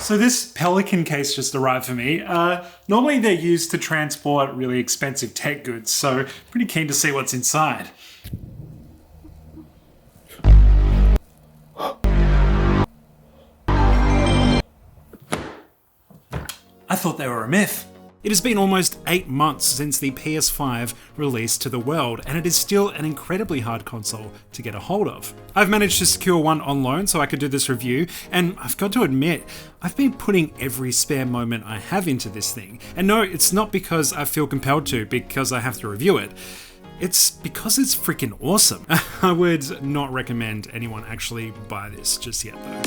So this Pelican case just arrived for me. Normally they're used to transport really expensive tech goods, so pretty keen to see what's inside. I thought they were a myth. It has been almost 8 months since the PS5 released to the world, and it is still an incredibly hard console to get a hold of. I've managed to secure one on loan so I could do this review, and I've got to admit, I've been putting every spare moment I have into this thing. And no, it's not because I feel compelled to, because I have to review it. It's because it's freaking awesome. I would not recommend anyone actually buy this just yet though.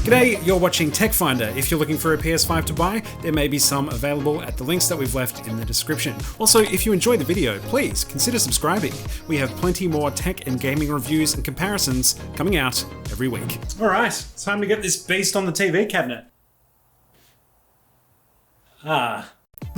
G'day, you're watching Tech Finder. If you're looking for a PS5 to buy, there may be some available at the links that we've left in the description. Also, if you enjoyed the video, please consider subscribing. We have plenty more tech and gaming reviews and comparisons coming out every week. Alright, it's time to get this beast on the TV cabinet. The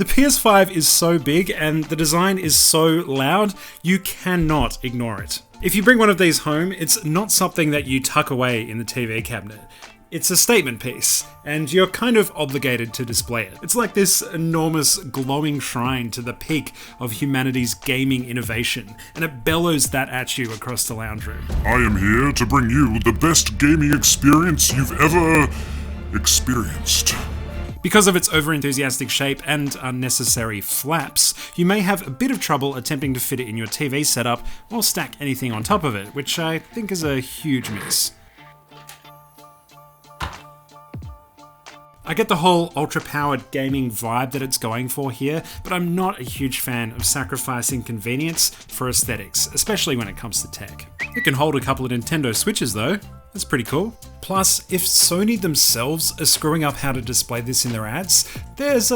PS5 is so big and the design is so loud, you cannot ignore it. If you bring one of these home, it's not something that you tuck away in the TV cabinet. It's a statement piece, and you're kind of obligated to display it. It's like this enormous glowing shrine to the peak of humanity's gaming innovation, and it bellows that at you across the lounge room. I am here to bring you the best gaming experience you've ever experienced. Because of its over-enthusiastic shape and unnecessary flaps, you may have a bit of trouble attempting to fit it in your TV setup or stack anything on top of it, which I think is a huge miss. I get the whole ultra-powered gaming vibe that it's going for here, but I'm not a huge fan of sacrificing convenience for aesthetics, especially when it comes to tech. It can hold a couple of Nintendo Switches though. That's pretty cool. Plus, if Sony themselves are screwing up how to display this in their ads, there's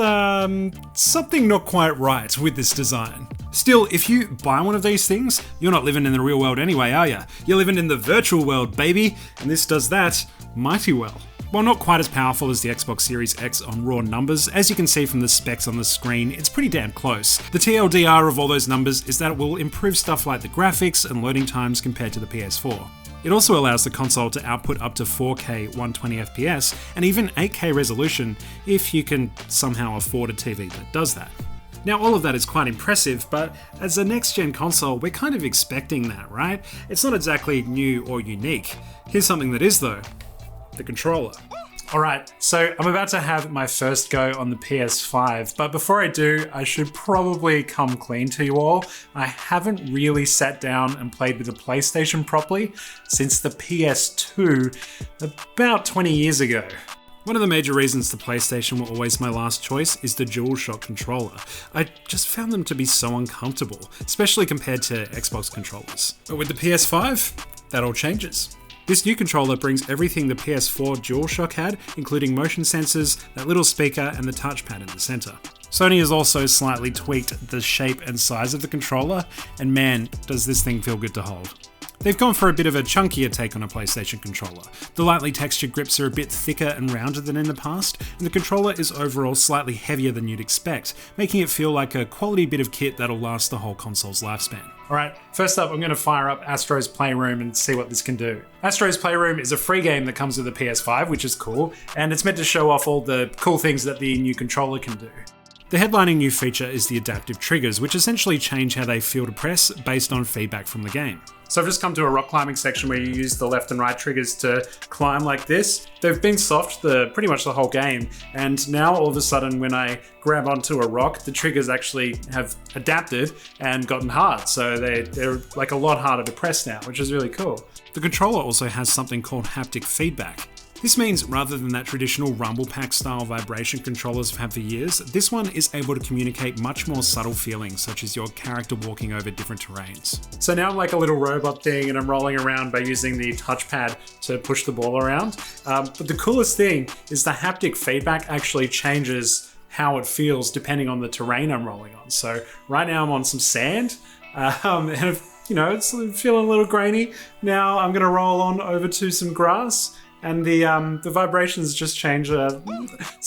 something not quite right with this design. Still, if you buy one of these things, you're not living in the real world anyway, are ya? You're living in the virtual world, baby, and this does that mighty well. While not quite as powerful as the Xbox Series X on raw numbers, as you can see from the specs on the screen, it's pretty damn close. The TLDR of all those numbers is that it will improve stuff like the graphics and loading times compared to the PS4. It also allows the console to output up to 4K 120fps and even 8K resolution if you can somehow afford a TV that does that. Now all of that is quite impressive, but as a next-gen console, we're kind of expecting that, right? It's not exactly new or unique. Here's something that is though. The controller. Alright, so I'm about to have my first go on the PS5, but before I do, I should probably come clean to you all. I haven't really sat down and played with the PlayStation properly since the PS2 about 20 years ago. One of the major reasons the PlayStation were always my last choice is the DualShock controller. I just found them to be so uncomfortable, especially compared to Xbox controllers. But with the PS5, that all changes. This new controller brings everything the PS4 DualShock had, including motion sensors, that little speaker, and the touchpad in the center. Sony has also slightly tweaked the shape and size of the controller, and man, does this thing feel good to hold. They've gone for a bit of a chunkier take on a PlayStation controller. The lightly textured grips are a bit thicker and rounder than in the past, and the controller is overall slightly heavier than you'd expect, making it feel like a quality bit of kit that'll last the whole console's lifespan. Alright, first up I'm going to fire up Astro's Playroom and see what this can do. Astro's Playroom is a free game that comes with the PS5, which is cool, and it's meant to show off all the cool things that the new controller can do. The headlining new feature is the adaptive triggers, which essentially change how they feel to press based on feedback from the game. So I've just come to a rock climbing section where you use the left and right triggers to climb like this. They've been soft pretty much the whole game, and now all of a sudden when I grab onto a rock, the triggers actually have adapted and gotten hard, so they're like a lot harder to press now, which is really cool. The controller also has something called haptic feedback. This means rather than that traditional rumble pack style vibration controllers have had for years, this one is able to communicate much more subtle feelings, such as your character walking over different terrains. So now I'm like a little robot thing and I'm rolling around by using the touchpad to push the ball around. But the coolest thing is the haptic feedback actually changes how it feels depending on the terrain I'm rolling on. So right now I'm on some sand, and it's feeling a little grainy. Now I'm gonna roll on over to some grass, and the vibrations just change. So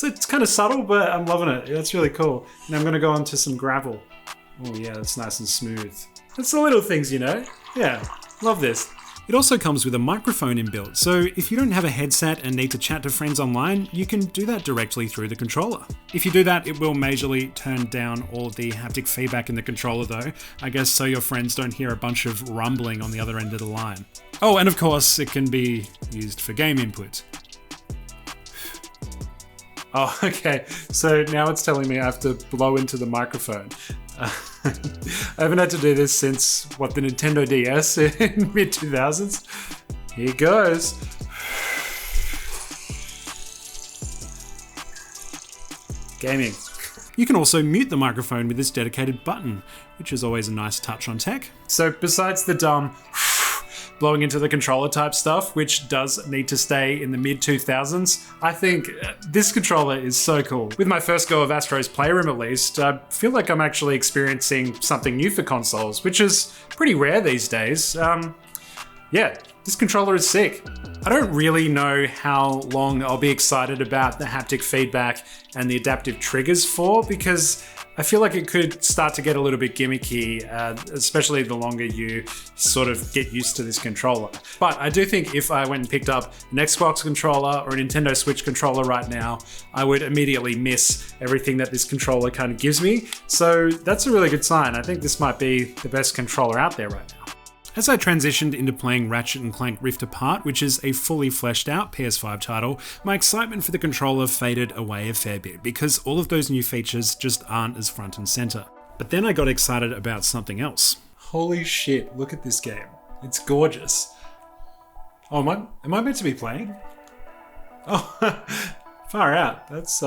it's kind of subtle, but I'm loving it. That's really cool. And I'm gonna go onto some gravel. Oh yeah, that's nice and smooth. It's the little things, Yeah, love this. It also comes with a microphone inbuilt, so if you don't have a headset and need to chat to friends online, you can do that directly through the controller. If you do that, it will majorly turn down all the haptic feedback in the controller though, I guess so your friends don't hear a bunch of rumbling on the other end of the line. Oh, and of course, it can be used for game input. Oh, okay, so now it's telling me I have to blow into the microphone. I haven't had to do this since, the Nintendo DS in mid-2000s? Here goes. Gaming. You can also mute the microphone with this dedicated button, which is always a nice touch on tech. So besides the dumb blowing into the controller type stuff, which does need to stay in the mid-2000s, I think this controller is so cool. With my first go of Astro's Playroom at least, I feel like I'm actually experiencing something new for consoles, which is pretty rare these days. Yeah, this controller is sick. I don't really know how long I'll be excited about the haptic feedback and the adaptive triggers for, because I feel like it could start to get a little bit gimmicky, especially the longer you sort of get used to this controller. But I do think if I went and picked up an Xbox controller or a Nintendo Switch controller right now, I would immediately miss everything that this controller kind of gives me. So that's a really good sign. I think this might be the best controller out there right now. As I transitioned into playing Ratchet & Clank Rift Apart, which is a fully fleshed out PS5 title, my excitement for the controller faded away a fair bit because all of those new features just aren't as front and center. But then I got excited about something else. Holy shit, look at this game. It's gorgeous. Oh, am I meant to be playing? Oh, far out. That's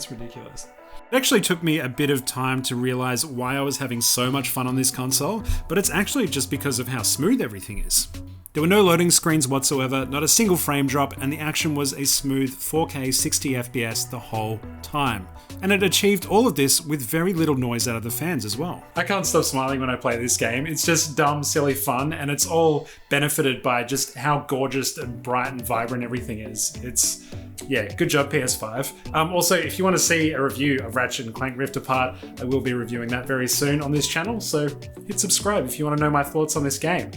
ridiculous. It actually took me a bit of time to realize why I was having so much fun on this console, but it's actually just because of how smooth everything is. There were no loading screens whatsoever, not a single frame drop, and the action was a smooth 4K 60 FPS the whole time. And it achieved all of this with very little noise out of the fans as well. I can't stop smiling when I play this game. It's just dumb, silly fun, and it's all benefited by just how gorgeous and bright and vibrant everything is. Yeah, good job PS5. Also, if you want to see a review of Ratchet & Clank Rift Apart, I will be reviewing that very soon on this channel, so hit subscribe if you want to know my thoughts on this game.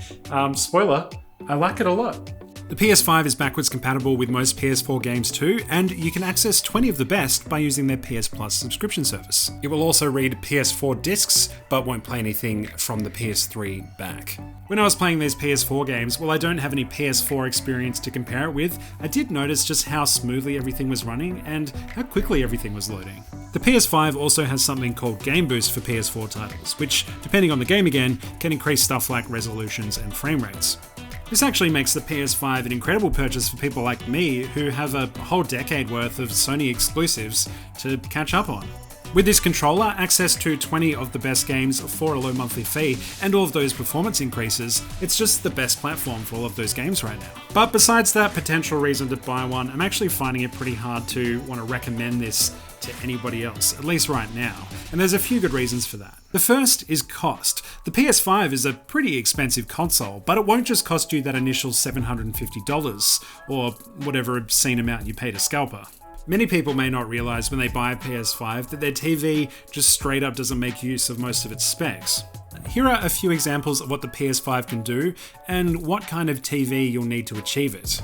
Spoiler, I like it a lot. The PS5 is backwards compatible with most PS4 games too, and you can access 20 of the best by using their PS Plus subscription service. It will also read PS4 discs, but won't play anything from the PS3 back. When I was playing these PS4 games, while I don't have any PS4 experience to compare it with, I did notice just how smoothly everything was running and how quickly everything was loading. The PS5 also has something called Game Boost for PS4 titles, which, depending on the game again, can increase stuff like resolutions and frame rates. This actually makes the PS5 an incredible purchase for people like me who have a whole decade worth of Sony exclusives to catch up on. With this controller, access to 20 of the best games for a low monthly fee, and all of those performance increases, it's just the best platform for all of those games right now. But besides that potential reason to buy one, I'm actually finding it pretty hard to want to recommend this to anybody else, at least right now, and there's a few good reasons for that. The first is cost. The PS5 is a pretty expensive console, but it won't just cost you that initial $750, or whatever obscene amount you paid a scalper. Many people may not realise when they buy a PS5 that their TV just straight up doesn't make use of most of its specs. Here are a few examples of what the PS5 can do, and what kind of TV you'll need to achieve it.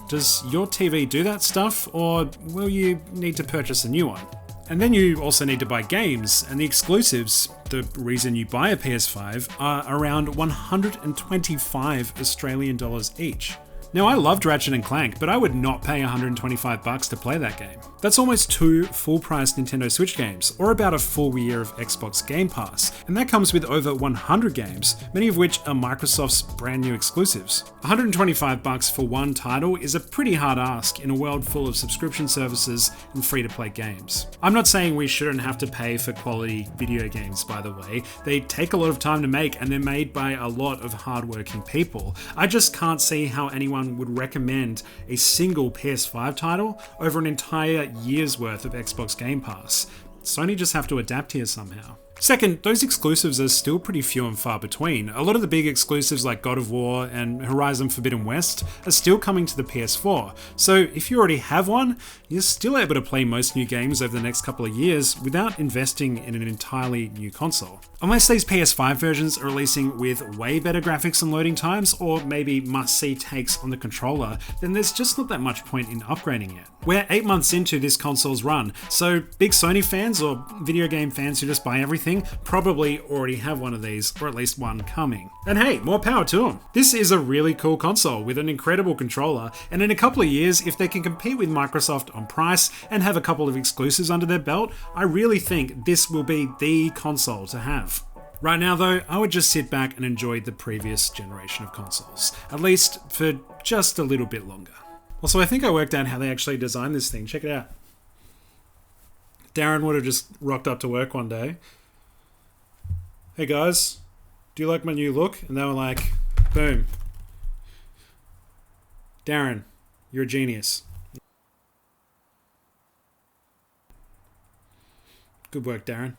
Does your TV do that stuff, or will you need to purchase a new one? And then you also need to buy games, and the exclusives, the reason you buy a PS5, are around 125 Australian dollars each. Now, I loved Ratchet & Clank, but I would not pay $125 to play that game. That's almost 2 full-priced Nintendo Switch games, or about a full year of Xbox Game Pass, and that comes with over 100 games, many of which are Microsoft's brand new exclusives. $125 for one title is a pretty hard ask in a world full of subscription services and free-to-play games. I'm not saying we shouldn't have to pay for quality video games, by the way. They take a lot of time to make, and they're made by a lot of hard-working people. I just can't see how anyone would recommend a single PS5 title over an entire year's worth of Xbox Game Pass. Sony just have to adapt here somehow. Second, those exclusives are still pretty few and far between. A lot of the big exclusives like God of War and Horizon Forbidden West are still coming to the PS4, so if you already have one, you're still able to play most new games over the next couple of years without investing in an entirely new console. Unless these PS5 versions are releasing with way better graphics and loading times, or maybe must-see takes on the controller, then there's just not that much point in upgrading it. We're 8 months into this console's run, so big Sony fans or video game fans who just buy everything probably already have one of these, or at least one coming. And hey, more power to them. This is a really cool console with an incredible controller, and in a couple of years, if they can compete with Microsoft on price and have a couple of exclusives under their belt, I really think this will be the console to have. Right now though, I would just sit back and enjoy the previous generation of consoles, at least for just a little bit longer. Also, I think I worked out how they actually designed this thing. Check it out. Darren would have just rocked up to work one day. Hey guys, do you like my new look? And they were like, boom. Darren, you're a genius. Good work, Darren.